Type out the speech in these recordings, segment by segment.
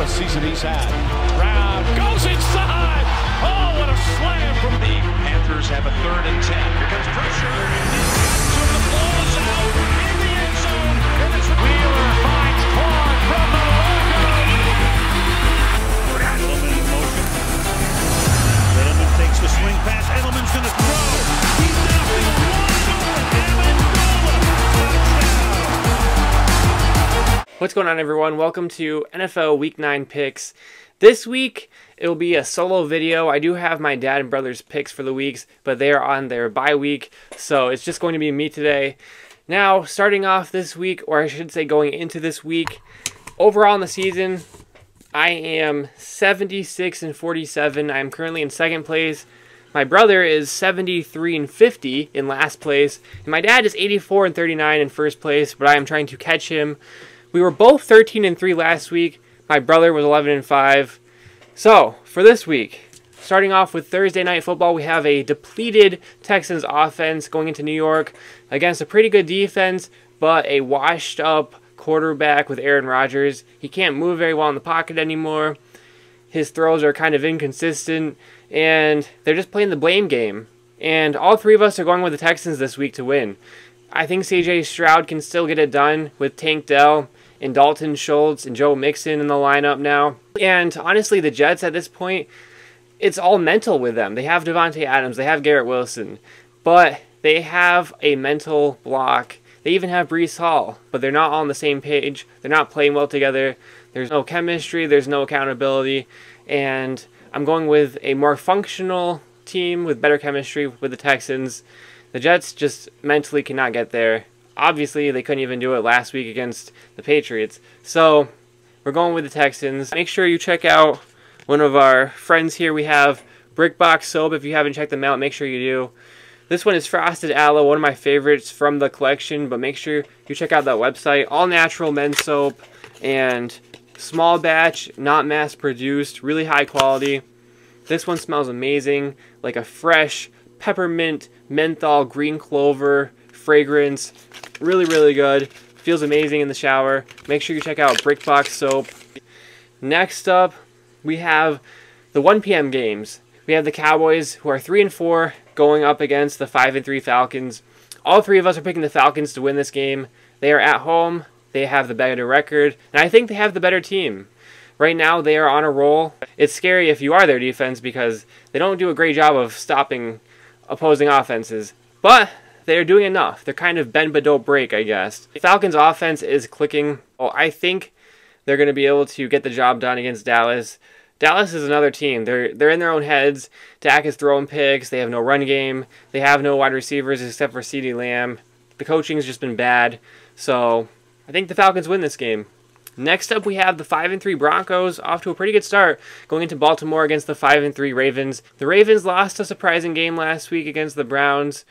a season he's had. Brown goes inside. Oh, what a slam from the Panthers have a 3rd and 10. Here comes pressure. So the ball is out in the end zone. And it's Wheeler finds Clark from the logo. Edelman in motion. Edelman takes the swing pass. Edelman's going to throw. He's knocking a wide open Amendola. Touchdown. What's going on, everyone? Welcome to NFL Week 9 picks. This week, it will be a solo video. I do have my dad and brother's picks for the weeks, but they are on their bye week, so it's just going to be me today. Now, starting off this week, or I should say going into this week, overall in the season, I am 76-47. I'm currently in second place. My brother is 73-50 in last place, and my dad is 84-39 in first place, but I am trying to catch him. We were both 13-3 last week. My brother was 11-5. So, for this week, starting off with Thursday Night Football, we have a depleted Texans offense going into New York against a pretty good defense, but a washed-up quarterback with Aaron Rodgers. He can't move very well in the pocket anymore. His throws are kind of inconsistent, and they're just playing the blame game. And all three of us are going with the Texans this week to win. I think C.J. Stroud can still get it done with Tank Dell and Dalton Schultz and Joe Mixon in the lineup now. And honestly, the Jets at this point, it's all mental with them. They have Devontae Adams, they have Garrett Wilson, but they have a mental block. They even have Breece Hall, but they're not all on the same page. They're not playing well together. There's no chemistry, there's no accountability, and I'm going with a more functional team with better chemistry with the Texans. The Jets just mentally cannot get there. Obviously, they couldn't even do it last week against the Patriots. So, we're going with the Texans. Make sure you check out one of our friends here. We have Brickbox Soap. If you haven't checked them out, make sure you do. This one is Frosted Aloe, one of my favorites from the collection, but make sure you check out that website. All natural men's soap and small batch, not mass produced, really high quality. This one smells amazing, like a fresh peppermint, menthol, green clover fragrance. Really, really good. Feels amazing in the shower. Make sure you check out Brickbox Soap. Next up, we have the 1 p.m. games. We have the Cowboys, who are 3-4, going up against the 5-3 Falcons. All three of us are picking the Falcons to win this game. They are at home. They have the better record, and I think they have the better team. Right now, they are on a roll. It's scary if you are their defense because they don't do a great job of stopping opposing offenses, but they're doing enough. They're kind of bend but don't break, I guess. The Falcons' offense is clicking. Oh, I think they're going to be able to get the job done against Dallas. Dallas is another team. They're in their own heads. Dak is throwing picks. They have no run game. They have no wide receivers except for CeeDee Lamb. The coaching's just been bad. So I think the Falcons win this game. Next up, we have the 5-3 Broncos, off to a pretty good start, going into Baltimore against the 5-3 Ravens. The Ravens lost a surprising game last week against the Browns,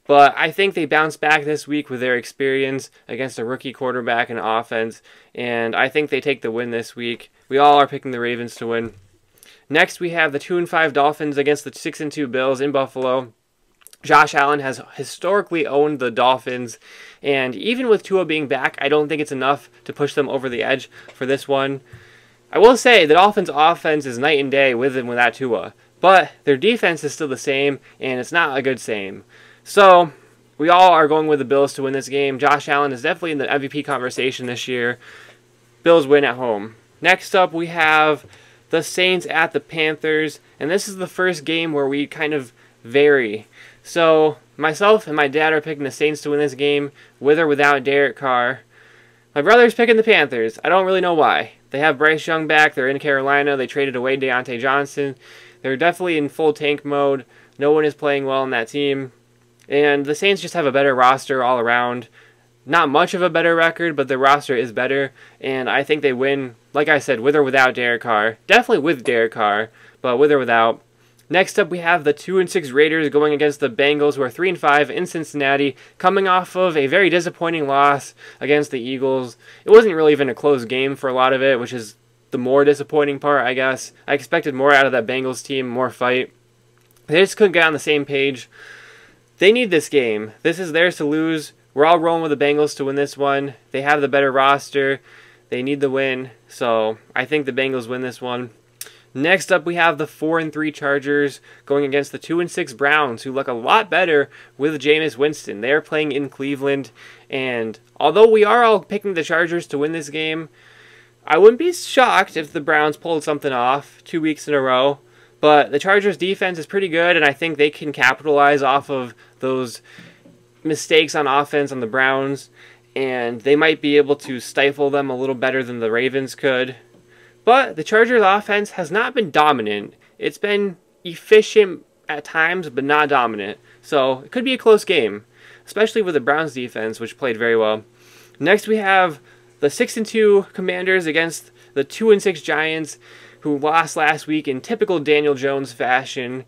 but I think they bounce back this week with their experience against a rookie quarterback and offense, and I think they take the win this week. We all are picking the Ravens to win. Next, we have the 2-5 Dolphins against the 6-2 Bills in Buffalo. Josh Allen has historically owned the Dolphins, and even with Tua being back, I don't think it's enough to push them over the edge for this one. I will say the Dolphins' offense is night and day with and without Tua, but their defense is still the same, and it's not a good same. So, we all are going with the Bills to win this game. Josh Allen is definitely in the MVP conversation this year. Bills win at home. Next up, we have the Saints at the Panthers, and this is the first game where we kind of vary. So, myself and my dad are picking the Saints to win this game, with or without Derek Carr. My brother's picking the Panthers. I don't really know why. They have Bryce Young back. They're in Carolina. They traded away Deontay Johnson. They're definitely in full tank mode. No one is playing well in that team. And the Saints just have a better roster all around. Not much of a better record, but the roster is better. And I think they win, like I said, with or without Derek Carr. Definitely with Derek Carr, but with or without. Next up, we have the 2-6 Raiders going against the Bengals, who are 3-5 in Cincinnati, coming off of a very disappointing loss against the Eagles. It wasn't really even a close game for a lot of it, which is the more disappointing part, I guess. I expected more out of that Bengals team, more fight. They just couldn't get on the same page. They need this game. This is theirs to lose. We're all rolling with the Bengals to win this one. They have the better roster. They need the win, so I think the Bengals win this one. Next up, we have the 4-3 Chargers going against the 2-6 Browns, who look a lot better with Jameis Winston. They're playing in Cleveland, and although we are all picking the Chargers to win this game, I wouldn't be shocked if the Browns pulled something off 2 weeks in a row. But the Chargers' defense is pretty good, and I think they can capitalize off of those mistakes on offense on the Browns, and they might be able to stifle them a little better than the Ravens could. But the Chargers' offense has not been dominant. It's been efficient at times, but not dominant. So it could be a close game, especially with the Browns' defense, which played very well. Next, we have the 6-2 Commanders against the 2-6 Giants, who lost last week in typical Daniel Jones fashion.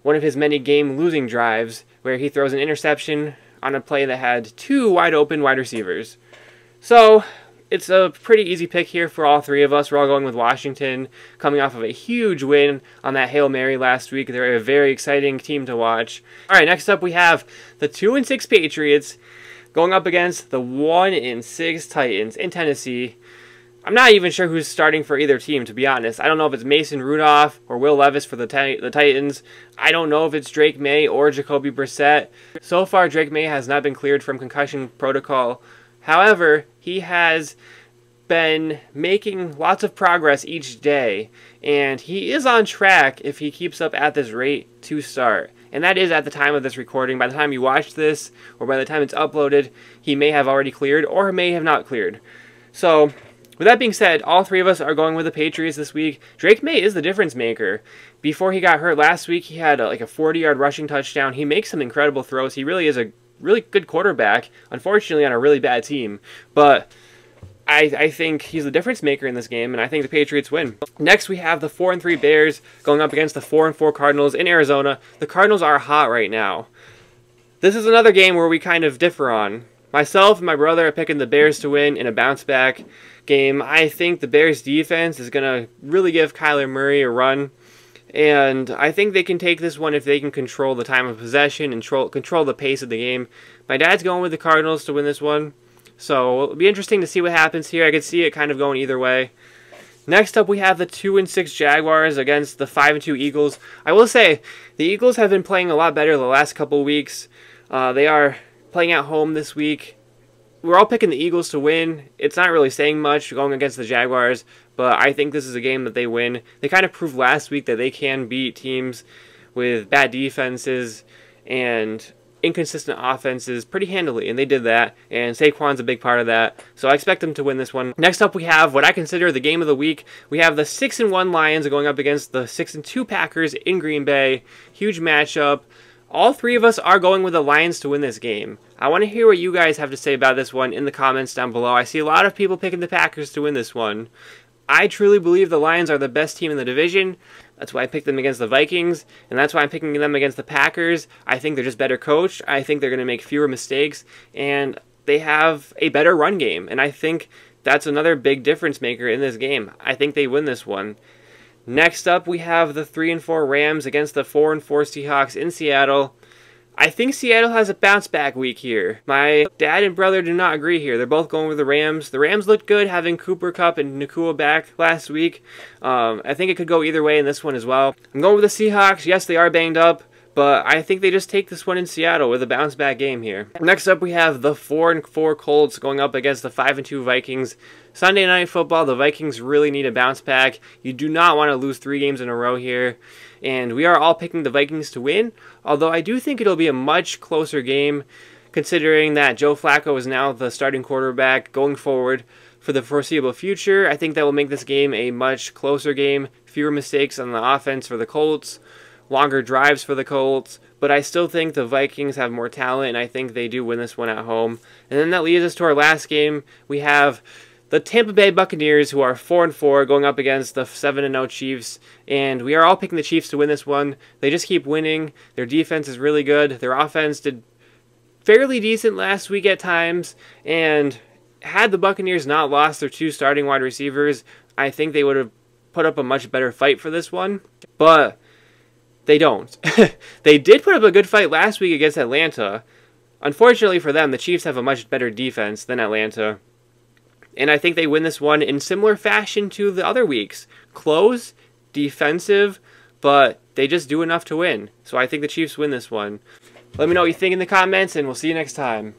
One of his many game-losing drives, where he throws an interception on a play that had 2 wide-open wide receivers. So it's a pretty easy pick here for all three of us. We're all going with Washington, coming off of a huge win on that Hail Mary last week. They're a very exciting team to watch. All right, next up we have the 2-6 Patriots going up against the 1-6 Titans in Tennessee. I'm not even sure who's starting for either team, to be honest. I don't know if it's Mason Rudolph or Will Levis for the Titans. I don't know if it's Drake May or Jacoby Brissett. So far, Drake May has not been cleared from concussion protocol. However, he has been making lots of progress each day, and he is on track, if he keeps up at this rate, to start. And that is at the time of this recording. By the time you watch this, or by the time it's uploaded, he may have already cleared, or may have not cleared. So with that being said, all three of us are going with the Patriots this week. Drake May is the difference maker. Before he got hurt last week, he had like a 40-yard rushing touchdown. He makes some incredible throws. He really is a really good quarterback, unfortunately on a really bad team. But I think he's the difference maker in this game, and I think the Patriots win. Next, we have the 4-3 Bears going up against the 4-4 Cardinals in Arizona. The Cardinals are hot right now. This is another game where we kind of differ on. Myself and my brother are picking the Bears to win in a bounce-back game. I think the Bears' defense is going to really give Kyler Murray a run, and I think they can take this one if they can control the time of possession and control the pace of the game. My dad's going with the Cardinals to win this one, so it'll be interesting to see what happens here. I could see it kind of going either way. Next up, we have the 2-6 Jaguars against the 5-2 Eagles. I will say, the Eagles have been playing a lot better the last couple weeks. They are playing at home this week. We're all picking the Eagles to win. It's not really saying much going against the Jaguars, but I think this is a game that they win. They kind of proved last week that they can beat teams with bad defenses and inconsistent offenses pretty handily, and they did that, and Saquon's a big part of that, so I expect them to win this one. Next up, we have what I consider the game of the week. We have the 6-1 Lions going up against the 6-2 Packers in Green Bay. Huge matchup. All three of us are going with the Lions to win this game. I want to hear what you guys have to say about this one in the comments down below. I see a lot of people picking the Packers to win this one. I truly believe the Lions are the best team in the division. That's why I picked them against the Vikings, and that's why I'm picking them against the Packers. I think they're just better coached. I think they're going to make fewer mistakes, and they have a better run game, and I think that's another big difference maker in this game. I think they win this one. Next up, we have the 3-4 Rams against the 4-4 Seahawks in Seattle. I think Seattle has a bounce-back week here. My dad and brother do not agree here. They're both going with the Rams. The Rams looked good having Cooper Kupp and Nakua back last week. I think it could go either way in this one as well. I'm going with the Seahawks. Yes, they are banged up, but I think they just take this one in Seattle with a bounce-back game here. Next up, we have the 4-4 Colts going up against the 5-2 Vikings. Sunday Night Football, the Vikings really need a bounce back. You do not want to lose 3 games in a row here. And we are all picking the Vikings to win, although I do think it'll be a much closer game, considering that Joe Flacco is now the starting quarterback going forward for the foreseeable future. I think that will make this game a much closer game. Fewer mistakes on the offense for the Colts, longer drives for the Colts, but I still think the Vikings have more talent, and I think they do win this one at home. And then that leads us to our last game. We have the Tampa Bay Buccaneers, who are 4-4, going up against the 7-0 Chiefs, and we are all picking the Chiefs to win this one. They just keep winning. Their defense is really good. Their offense did fairly decent last week at times, and had the Buccaneers not lost their 2 starting wide receivers, I think they would have put up a much better fight for this one, but they don't. They did put up a good fight last week against Atlanta. Unfortunately for them, the Chiefs have a much better defense than Atlanta. And I think they win this one in similar fashion to the other weeks. Close, defensive, but they just do enough to win. So I think the Chiefs win this one. Let me know what you think in the comments, and we'll see you next time.